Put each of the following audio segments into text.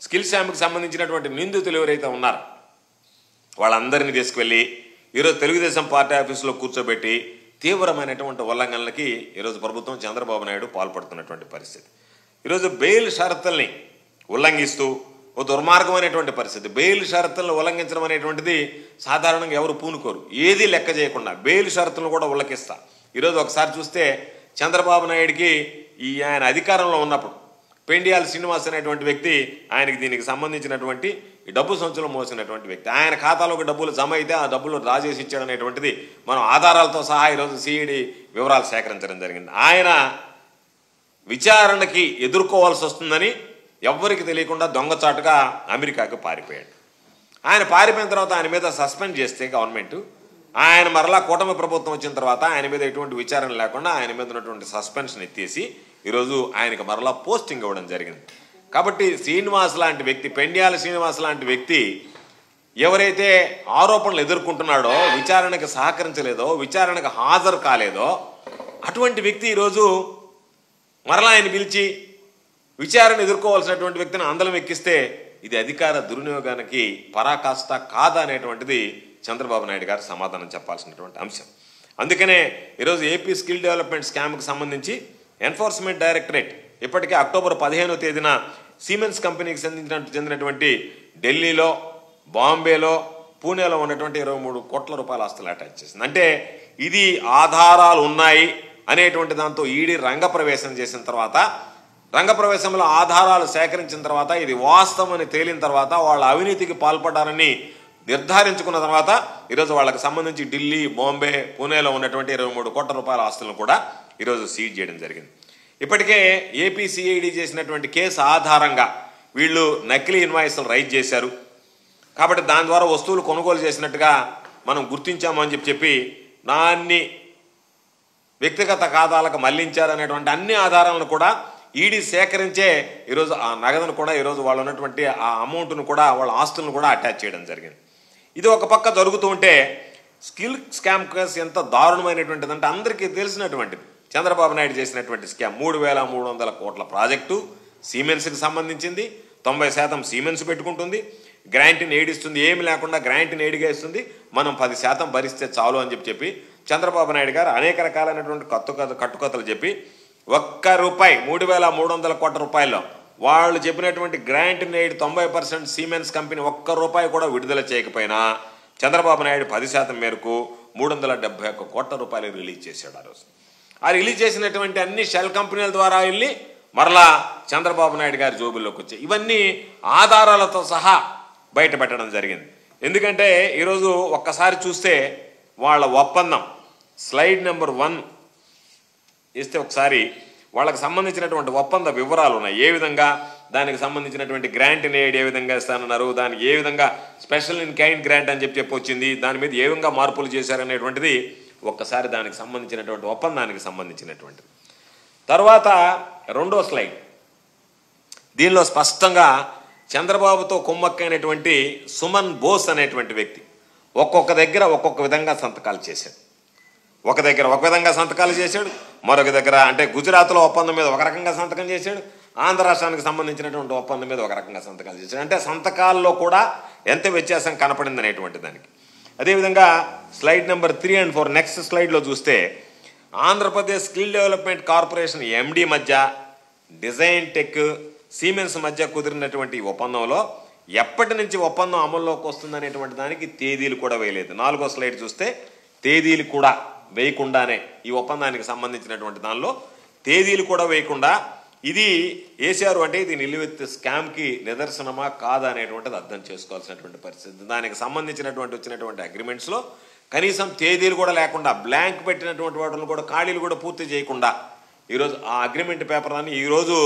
Skill స్కామ్కి సంబంధించినటువంటి నిందితులు ఎవరైతే ఉన్నారో వాళ్ళందరినీ తీసుకువెళ్ళి ఈరోజు తెలుగుదేశం పార్టీ ఆఫీసులో కూర్చోబెట్టి తీవ్రమైనటువంటి ఉల్లంఘనలకి ఈరోజు ప్రభుత్వం చంద్రబాబు నాయుడు పాల్పడుతున్నటువంటి పరిస్థితి. ఈరోజు బెయిల్ షరతుల్ని ఉల్లంఘిస్తూ ఓ దుర్మార్గమైనటువంటి పరిస్థితి. బెయిల్ షరతులను ఉల్లంఘించడం అనేటువంటిది సాధారణంగా ఎవరు పూనుకోరు. ఏది లెక్క చేయకుండా బెయిల్ షరతులను కూడా ఉల్లంఘిస్తా. ఈరోజు ఒకసారి చూస్తే చంద్రబాబు నాయుడికి ఆయన అధికారంలో ఉన్నప్పుడు పెండియాల శ్రీనివాస్ అనేటువంటి వ్యక్తి ఆయనకి దీనికి సంబంధించినటువంటి ఈ డబ్బు సంచులు మోసినటువంటి వ్యక్తి. ఆయన ఖాతాలోకి డబ్బులు జమ అయితే ఆ డబ్బులు డ్రా చేసి ఇచ్చాడనేటువంటిది మనం ఆధారాలతో సహా ఈరోజు సిఐడి వివరాలు సేకరించడం జరిగింది. ఆయన విచారణకి ఎదుర్కోవాల్సి వస్తుందని ఎవ్వరికి తెలియకుండా దొంగచాటుగా అమెరికాకు పారిపోయాడు. ఆయన పారిపోయిన తర్వాత ఆయన మీద సస్పెండ్ చేస్తే గవర్నమెంట్, ఆయన మరలా కూటమి ప్రభుత్వం వచ్చిన తర్వాత ఆయన మీద ఎటువంటి విచారణ లేకుండా ఆయన మీద ఉన్నటువంటి సస్పెన్షన్ ఎత్తేసి ఈరోజు ఆయనకు మరలా పోస్టింగ్ ఇవ్వడం జరిగింది. కాబట్టి శ్రీనివాస్ లాంటి వ్యక్తి, పెండియాల శ్రీనివాస్ లాంటి వ్యక్తి ఎవరైతే ఆరోపణలు ఎదుర్కొంటున్నాడో, విచారణకు సహకరించలేదో, విచారణకు హాజరు కాలేదో అటువంటి వ్యక్తి ఈరోజు మరలా ఆయన పిలిచి విచారణ ఎదుర్కోవాల్సినటువంటి వ్యక్తిని అందలం ఎక్కిస్తే ఇది అధికార దుర్వినియోగానికి పరాకాష్ట కాదా అనేటువంటిది చంద్రబాబు నాయుడు గారు సమాధానం చెప్పాల్సినటువంటి అంశం. అందుకనే ఈరోజు ఏపీ స్కిల్ డెవలప్మెంట్ స్కామ్కి సంబంధించి ఎన్ఫోర్స్మెంట్ డైరెక్టరేట్ ఇప్పటికే అక్టోబర్ 15వ తేదీన సిమెన్స్ కంపెనీకి చెందినటువంటి ఢిల్లీలో, బాంబేలో, పూణేలో ఉన్నటువంటి 23 కోట్ల రూపాయల ఆస్తులు అటాచ్ చేసింది. అంటే ఇది ఆధారాలు ఉన్నాయి అనేటువంటి దాంతో ఈడీ రంగప్రవేశం చేసిన తర్వాత, రంగప్రవేశంలో ఆధారాలు సేకరించిన తర్వాత ఇది వాస్తవం అని తేలిన తర్వాత వాళ్ళ అవినీతికి పాల్పడ్డారని నిర్ధారించుకున్న తర్వాత ఈరోజు వాళ్ళకి సంబంధించి ఢిల్లీ, బాంబే, పూణేలో ఉన్నటువంటి 23 కోట్ల రూపాయల ఆస్తులను కూడా ఈరోజు సీజ్ చేయడం జరిగింది. ఇప్పటికే ఏపీ సిఐడి చేసినటువంటి కేసు ఆధారంగా వీళ్ళు నకిలీ ఇన్వాయిస్లు రైజ్ చేశారు కాబట్టి దాని ద్వారా వస్తువులు కొనుగోలు చేసినట్టుగా మనం గుర్తించాము అని చెప్పి దాన్ని వ్యక్తిగత ఖాతాలకు మళ్లించారనేటువంటి అన్ని ఆధారాలను కూడా ఈడీ సేకరించే ఈరోజు ఆ నగదును కూడా ఈరోజు వాళ్ళు ఉన్నటువంటి ఆ అమౌంట్ను కూడా వాళ్ళ ఆస్తులను కూడా అటాచ్ చేయడం జరిగింది. ఇది ఒక పక్క జరుగుతూ ఉంటే స్కిల్ స్కామ్ కేసు ఎంత దారుణమైనటువంటిది అంటే అందరికీ తెలిసినటువంటిది. చంద్రబాబు నాయుడు చేసినటువంటి స్కామ్ 3,300 కోట్ల ప్రాజెక్టు సిమెన్స్కి సంబంధించింది. 90% సిమెన్స్ పెట్టుకుంటుంది, గ్రాంట్ని ఏడిస్తుంది, ఏమి లేకుండా గ్రాంట్ని ఏడిగా ఇస్తుంది, మనం 10% భరిస్తే చాలు అని చెప్పి చంద్రబాబు నాయుడు గారు అనేక రకాలైనటువంటి కట్టుకథలు చెప్పి ఒక్క రూపాయి 3,300 కోట్ల రూపాయల్లో వాళ్ళు చెప్పినటువంటి గ్రాంట్ ఎయిడ్ 90% సిమెన్స్ కంపెనీ ఒక్క రూపాయి కూడా విడుదల చేయకపోయినా చంద్రబాబు నాయుడు 10% మేరకు 371 కోట్ల రూపాయలు రిలీజ్ చేశాడు. ఆ రోజు ఆ రిలీజ్ చేసినటువంటి అన్ని షెల్ కంపెనీల ద్వారా వెళ్ళి మరలా చంద్రబాబు నాయుడు గారి జోబుల్లోకి వచ్చాయి. ఇవన్నీ ఆధారాలతో సహా బయట పెట్టడం జరిగింది. ఎందుకంటే ఈరోజు ఒక్కసారి చూస్తే వాళ్ళ ఒప్పందం స్లైడ్ నెంబర్ 1 ఇస్తే ఒకసారి వాళ్ళకి సంబంధించినటువంటి ఒప్పంద వివరాలు ఉన్నాయి. ఏ విధంగా దానికి సంబంధించినటువంటి గ్రాంట్ ఎయిడ్ ఏ విధంగా ఇస్తానన్నారు, దానికి ఏ విధంగా స్పెషల్ ఇన్ కైండ్ గ్రాంట్ అని చెప్పి వచ్చింది, దాని మీద ఏ విధంగా మార్పులు చేశారనేటువంటిది ఒక్కసారి దానికి సంబంధించినటువంటి ఒప్పందానికి సంబంధించినటువంటిది. తర్వాత రెండో స్లైడ్, దీనిలో స్పష్టంగా చంద్రబాబుతో కుమ్మక్కైనటువంటి సుమన్ బోస్ అనేటువంటి వ్యక్తి ఒక్కొక్క దగ్గర ఒక్కొక్క విధంగా సంతకాలు చేశాడు. ఒక దగ్గర ఒక విధంగా సంతకాలు చేశాడు, మరొక దగ్గర అంటే గుజరాత్లో ఒప్పందం మీద ఒక రకంగా సంతకం చేశాడు, ఆంధ్ర రాష్ట్రానికి సంబంధించినటువంటి ఒప్పందం మీద ఒక రకంగా సంతకాలు చేశాడు. అంటే సంతకాల్లో కూడా ఎంత వ్యత్యాసం కనపడింది అనేటువంటి దానికి. అదేవిధంగా స్లైడ్ నెంబర్ 3 and 4 నెక్స్ట్ స్లైడ్లో చూస్తే Andhra Pradesh skill development corporation MD మధ్య డిజైన్ టెక్ సిమెన్స్ మధ్య కుదిరినటువంటి ఒప్పందంలో ఎప్పటి నుంచి ఒప్పందం అమల్లోకి వస్తుందనేటువంటి దానికి తేదీలు కూడా వేయలేదు. 4వ స్లైడ్ చూస్తే తేదీలు కూడా వేయకుండానే ఈ ఒప్పందానికి సంబంధించినటువంటి దానిలో తేదీలు కూడా వేయకుండా ఇది వేశారు. అంటే ఇది నిలువెత్తు స్కామ్కి నిదర్శనమా కాదా అనేటువంటిది అర్థం చేసుకోవాల్సినటువంటి పరిస్థితి. దానికి సంబంధించినటువంటి వచ్చినటువంటి అగ్రిమెంట్స్లో కనీసం తేదీలు కూడా లేకుండా బ్లాంక్ పెట్టినటువంటి వాటిని కూడా ఖాళీలు కూడా పూర్తి చేయకుండా ఈరోజు ఆ అగ్రిమెంట్ పేపర్లని ఈరోజు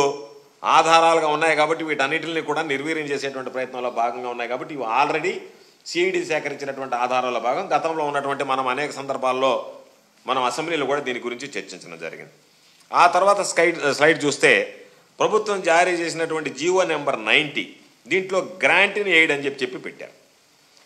ఆధారాలుగా ఉన్నాయి కాబట్టి వీటన్నిటిని కూడా నిర్వీర్యం చేసేటువంటి ప్రయత్నంలో భాగంగా ఉన్నాయి కాబట్టి ఇవి ఆల్రెడీ సిఐడి సేకరించినటువంటి ఆధారాల భాగం. గతంలో ఉన్నటువంటి మనం అనేక సందర్భాల్లో మనం అసెంబ్లీలో కూడా దీని గురించి చర్చించడం జరిగింది. ఆ తర్వాత స్లైడ్ చూస్తే ప్రభుత్వం జారీ చేసినటువంటి జీవో నెంబర్ 90 దీంట్లో గ్రాంట్ ఇన్ ఎయిడ్ అని చెప్పి పెట్టారు.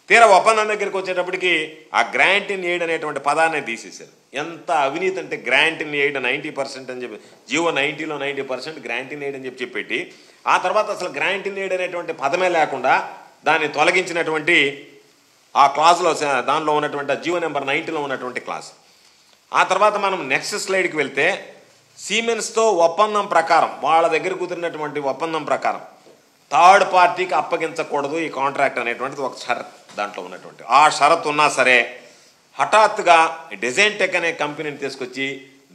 తీరా ఒప్పందం దగ్గరికి వచ్చేటప్పటికి ఆ గ్రాంట్ ఇన్ ఎయిడ్ అనేటువంటి పదాన్ని తీసేశారు. ఎంత అవినీతి అంటే గ్రాంట్ ఇన్ ఎయిడ్ 90% అని చెప్పి జీవో 90లో 90% గ్రాంట్ ఇన్ ఎయిడ్ అని చెప్పి పెట్టి ఆ తర్వాత అసలు గ్రాంట్ నీడ్ అనేటువంటి పదమే లేకుండా దాన్ని తొలగించినటువంటి ఆ క్లాజ్లో దానిలో ఉన్నటువంటి జీవో నెంబర్ 90లో ఉన్నటువంటి క్లాజ్. ఆ తర్వాత మనం నెక్స్ట్ స్లైడ్కి వెళ్తే సిమెన్స్తో ఒప్పందం ప్రకారం వాళ్ళ దగ్గర కుదిరినటువంటి ఒప్పందం ప్రకారం థర్డ్ పార్టీకి అప్పగించకూడదు ఈ కాంట్రాక్ట్ అనేటువంటిది ఒక షరత్ దాంట్లో ఉన్నటువంటి. ఆ షరత్ ఉన్నా సరే హఠాత్తుగా డిజైన్ టెక్ అనే కంపెనీని తీసుకొచ్చి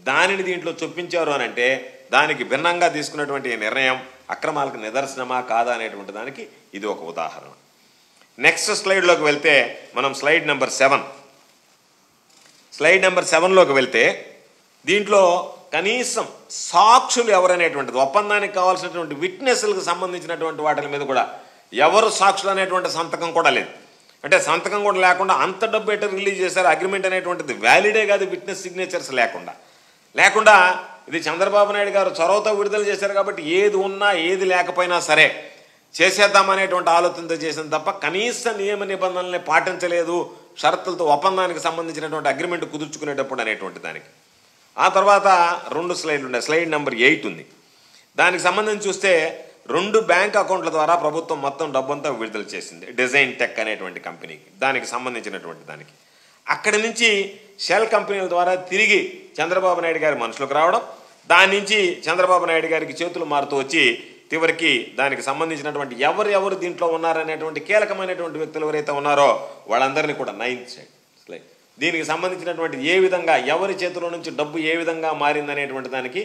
దానిని దీంట్లో చొప్పించారు అని అంటే దానికి భిన్నంగా తీసుకున్నటువంటి నిర్ణయం అక్రమాలకు నిదర్శనమా కాదా అనేటువంటి దానికి ఇది ఒక ఉదాహరణ. నెక్స్ట్ స్లైడ్లోకి వెళ్తే మనం స్లైడ్ నెంబర్ 7లోకి వెళ్తే దీంట్లో కనీసం సాక్షులు ఎవరనేటువంటిది ఒప్పందానికి కావాల్సినటువంటి విట్నెస్లకు సంబంధించినటువంటి వాటి మీద కూడా ఎవరు సాక్షులు అనేటువంటి సంతకం కూడా లేదు. అంటే సంతకం కూడా లేకుండా అంత డబ్బు ఎట్లా రిలీజ్ చేశారు, అగ్రిమెంట్ అనేటువంటిది వ్యాలిడే కాదు విట్నెస్ సిగ్నేచర్స్ లేకుండా ఇది చంద్రబాబు నాయుడు గారు చొరవతో విడుదల చేశారు కాబట్టి ఏది ఉన్నా ఏది లేకపోయినా సరే చేసేద్దామనేటువంటి ఆలోచనతో చేసింది తప్ప కనీస నియమ నిబంధనల్ని పాటించలేదు షరతులతో ఒప్పందానికి సంబంధించినటువంటి అగ్రిమెంట్ కుదుర్చుకునేటప్పుడు అనేటువంటి దానికి. ఆ తర్వాత 2 స్లైడ్లు ఉన్నాయి. స్లైడ్ నెంబర్ 8 ఉంది. దానికి సంబంధించి చూస్తే 2 బ్యాంక్ అకౌంట్ల ద్వారా ప్రభుత్వం మొత్తం డబ్బంతా విడుదల చేసింది డిజైన్ టెక్ అనేటువంటి కంపెనీకి దానికి సంబంధించినటువంటి దానికి. అక్కడి నుంచి షెల్ కంపెనీల ద్వారా తిరిగి చంద్రబాబు నాయుడు గారి మనుషులకు రావడం, దాని నుంచి చంద్రబాబు నాయుడు గారికి చేతులు మారుతూ వచ్చి చివరికి దానికి సంబంధించినటువంటి ఎవరు దీంట్లో ఉన్నారనేటువంటి కీలకమైనటువంటి వ్యక్తులు ఎవరైతే ఉన్నారో వాళ్ళందరినీ కూడా 9th స్లైడ్ దీనికి సంబంధించినటువంటి ఏ విధంగా ఎవరి చేతిలో నుంచి డబ్బు ఏ విధంగా మారిందనేటువంటి దానికి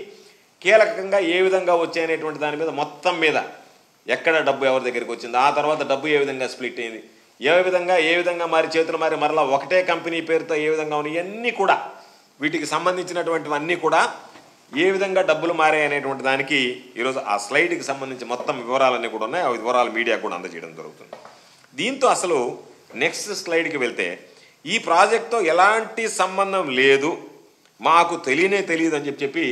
కీలకంగా ఏ విధంగా వచ్చాయనేటువంటి దాని మీద మొత్తం మీద ఎక్కడ డబ్బు ఎవరి దగ్గరికి వచ్చింది, ఆ తర్వాత డబ్బు ఏ విధంగా స్ప్లిట్ అయింది, ఏ విధంగా మారి చేతులు మారి మరలా ఒకటే కంపెనీ పేరుతో ఏ విధంగా ఉన్నాయి ఇవన్నీ కూడా వీటికి సంబంధించినటువంటివన్నీ కూడా ఏ విధంగా డబ్బులు మారాయి అనేటువంటి దానికి ఈరోజు ఆ స్లైడ్కి సంబంధించి మొత్తం వివరాలన్నీ కూడా ఉన్నాయి. ఆ వివరాలు మీడియా కూడా అందజేయడం జరుగుతుంది. దీంతో అసలు నెక్స్ట్ స్లైడ్కి వెళ్తే ఈ ప్రాజెక్ట్తో ఎలాంటి సంబంధం లేదు, మాకు తెలియదు అని చెప్పి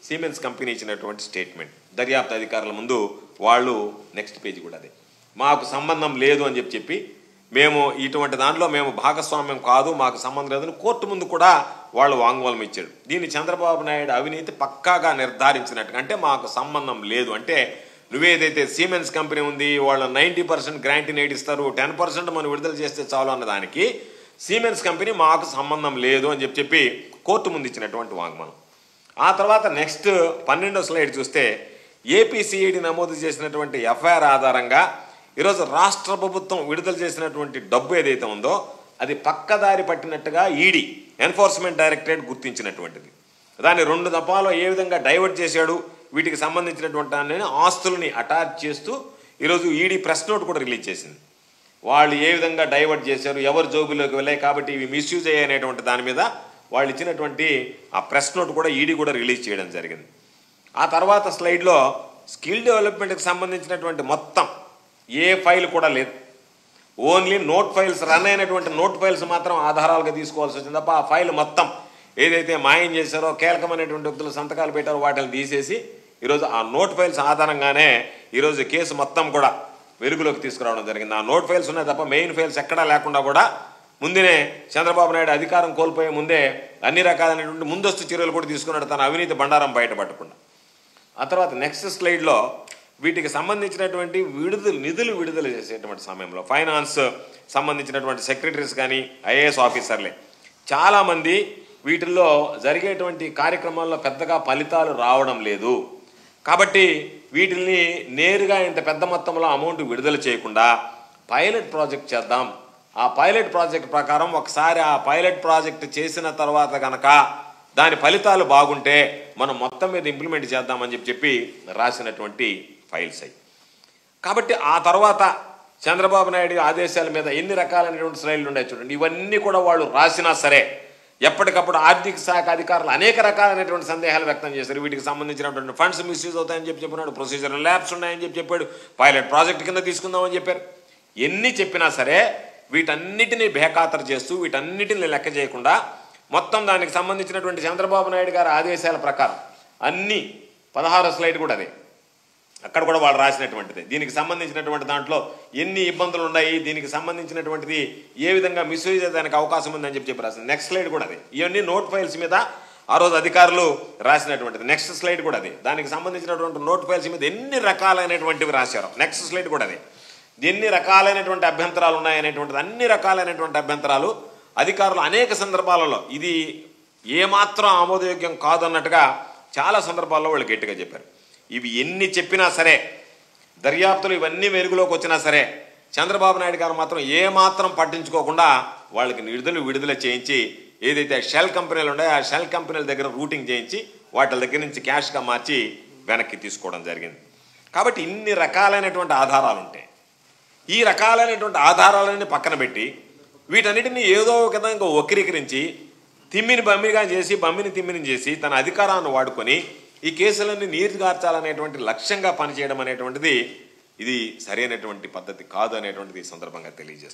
సిమెన్స్ కంపెనీ ఇచ్చినటువంటి స్టేట్మెంట్ దర్యాప్తు అధికారుల ముందు వాళ్ళు నెక్స్ట్ పేజీ కూడా అదే మాకు సంబంధం లేదు అని చెప్పి మేము ఇటువంటి దాంట్లో మేము భాగస్వామ్యం కాదు మాకు సంబంధం లేదని కోర్టు ముందు కూడా వాళ్ళు వాంగ్మూలం ఇచ్చాడు. దీన్ని చంద్రబాబు నాయుడు అవినీతి పక్కాగా నిర్ధారించినట్టుగా అంటే మాకు సంబంధం లేదు అంటే నువ్వేదైతే సిమెన్స్ కంపెనీ ఉంది వాళ్ళు 90% గ్రాంట్ నీడ్ ఇస్తారు 10% మనం విడుదల చేస్తే చాలు అన్నదానికి సిమెన్స్ కంపెనీ మాకు సంబంధం లేదు అని చెప్పి కోర్టు ముందు ఇచ్చినటువంటి వాంగ్మూలం. ఆ తర్వాత నెక్స్ట్ 12వ స్లైడ్ చూస్తే ఏపీసీఐడి నమోదు చేసినటువంటి ఎఫ్ఐఆర్ ఆధారంగా ఈరోజు రాష్ట్ర ప్రభుత్వం విడుదల చేసినటువంటి డబ్బు ఏదైతే ఉందో అది పక్కదారి పట్టినట్టుగా ఈడీ ఎన్ఫోర్స్మెంట్ డైరెక్టరేట్ గుర్తించినటువంటిది. దాన్ని 2 దఫాలో ఏ విధంగా డైవర్ట్ చేశాడు వీటికి సంబంధించినటువంటి ఆస్తుల్ని అటాచ్ చేస్తూ ఈరోజు ఈడీ ప్రెస్ నోట్ కూడా రిలీజ్ చేసింది. వాళ్ళు ఏ విధంగా డైవర్ట్ చేశారు ఎవరు జోబుల్లోకి వెళ్ళాయి కాబట్టి ఇవి మిస్యూజ్ అయ్యేటువంటి దాని మీద వాళ్ళు ఇచ్చినటువంటి ఆ ప్రెస్ నోట్ కూడా ఈడీ కూడా రిలీజ్ చేయడం జరిగింది. ఆ తర్వాత స్లైడ్లో స్కిల్ డెవలప్మెంట్కి సంబంధించినటువంటి మొత్తం ఏ ఫైల్ కూడా లేదు, ఓన్లీ నోట్ ఫైల్స్ రన్ అయినటువంటి నోట్ ఫైల్స్ మాత్రం ఆధారాలుగా తీసుకోవాల్సి వచ్చింది తప్ప ఆ ఫైల్ మొత్తం ఏదైతే మాయం చేశారో కీలకమైనటువంటి వ్యక్తులు సంతకాలు పెట్టారో వాటిని తీసేసి ఈరోజు ఆ నోట్ ఫైల్స్ ఆధారంగానే ఈరోజు కేసు మొత్తం కూడా వెలుగులోకి తీసుకురావడం జరిగింది. ఆ నోట్ ఫైల్స్ ఉన్నాయి తప్ప మెయిన్ ఫైల్స్ ఎక్కడా లేకుండా కూడా ముందునే చంద్రబాబు నాయుడు అధికారం కోల్పోయే ముందే అన్ని రకాలైనటువంటి ముందస్తు చర్యలు కూడా తీసుకున్నాడు తన అవినీతి బండారం బయటపడకుండా. ఆ తర్వాత నెక్స్ట్ స్లైడ్లో వీటికి సంబంధించినటువంటి నిధులు విడుదల చేసేటువంటి సమయంలో ఫైనాన్స్ సంబంధించినటువంటి సెక్రటరీస్ కానీ ఐఏఎస్ ఆఫీసర్లే చాలామంది వీటిల్లో జరిగేటువంటి కార్యక్రమాల్లో పెద్దగా ఫలితాలు రావడం లేదు కాబట్టి వీటిని నేరుగా ఇంత పెద్ద మొత్తంలో అమౌంట్ విడుదల చేయకుండా పైలట్ ప్రాజెక్ట్ చేద్దాం, ఆ పైలట్ ప్రాజెక్ట్ ప్రకారం ఒకసారి ఆ పైలట్ ప్రాజెక్ట్ చేసిన తర్వాత కనుక దాని ఫలితాలు బాగుంటే మనం మొత్తం మీద ఇంప్లిమెంట్ చేద్దామని చెప్పి రాసినటువంటి ఫైల్స్ అయ్యి. కాబట్టి ఆ తర్వాత చంద్రబాబు నాయుడు ఆదేశాల మీద ఎన్ని రకాలైనటువంటి స్లైడ్లు ఉన్నాయి చూడండి. ఇవన్నీ కూడా వాళ్ళు రాసినా సరే ఎప్పటికప్పుడు ఆర్థిక శాఖ అధికారులు అనేక రకాలైనటువంటి సందేహాలు వ్యక్తం చేశారు. వీటికి సంబంధించినటువంటి ఫండ్స్ మిస్యూజ్ అవుతాయని చెప్పినాడు, ప్రొసీజర్ ల్యాబ్స్ ఉన్నాయని చెప్పాడు, పైలట్ ప్రాజెక్ట్ కింద తీసుకుందామని చెప్పారు. ఎన్ని చెప్పినా సరే వీటన్నిటినీ బేఖాతరు చేస్తూ వీటన్నిటిని లెక్క చేయకుండా మొత్తం దానికి సంబంధించినటువంటి చంద్రబాబు నాయుడు గారి ఆదేశాల ప్రకారం అన్ని 16వ స్లైడ్ కూడా అదే అక్కడ కూడా వాళ్ళు రాసినటువంటిది. దీనికి సంబంధించినటువంటి దాంట్లో ఎన్ని ఇబ్బందులు ఉన్నాయి, దీనికి సంబంధించినటువంటిది ఏ విధంగా మిస్యూజ్ అయ్యేదానికి అవకాశం ఉందని చెప్పి రాసింది. నెక్స్ట్ స్లైడ్ కూడా అదే. ఇవన్నీ నోట్ ఫైల్స్ మీద ఆ రోజు అధికారులు రాసినటువంటిది. నెక్స్ట్ స్లైడ్ కూడా అదే. దానికి సంబంధించినటువంటి నోట్ ఫైల్స్ మీద ఎన్ని రకాలైనటువంటివి రాశారు. నెక్స్ట్ స్లైడ్ కూడా అదే. ఎన్ని రకాలైనటువంటి అభ్యంతరాలు ఉన్నాయనేటువంటిది, అన్ని రకాలైనటువంటి అభ్యంతరాలు అధికారులు అనేక సందర్భాలలో ఇది ఏమాత్రం ఆమోదయోగ్యం కాదన్నట్టుగా చాలా సందర్భాల్లో వాళ్ళు గట్టిగా చెప్పారు. ఇవి ఎన్ని చెప్పినా సరే, దర్యాప్తులు ఇవన్నీ వెలుగులోకి వచ్చినా సరే, చంద్రబాబు నాయుడు గారు మాత్రం ఏమాత్రం పట్టించుకోకుండా వాళ్ళకి విడుదల చేయించి, ఏదైతే షెల్ కంపెనీలు ఉన్నాయో ఆ షెల్ కంపెనీల దగ్గర రూటింగ్ చేయించి వాటి దగ్గర నుంచి క్యాష్గా మార్చి వెనక్కి తీసుకోవడం జరిగింది. కాబట్టి ఇన్ని రకాలైనటువంటి ఆధారాలు ఉంటాయి. ఈ రకాలైనటువంటి ఆధారాలన్నీ పక్కన పెట్టి వీటన్నిటిని ఏదో ఒక విధంగా వక్రీకరించి తిమ్మిని బమ్మిగా చేసి, బమ్మిని తిమ్మిని చేసి తన అధికారాన్ని వాడుకొని ఈ కేసులన్నీ నీరుగార్చాలనేటువంటి లక్ష్యంగా పనిచేయడం అనేటువంటిది ఇది సరైనటువంటి పద్ధతి కాదు అనేటువంటిది ఈ సందర్భంగా తెలియజేస్తుంది.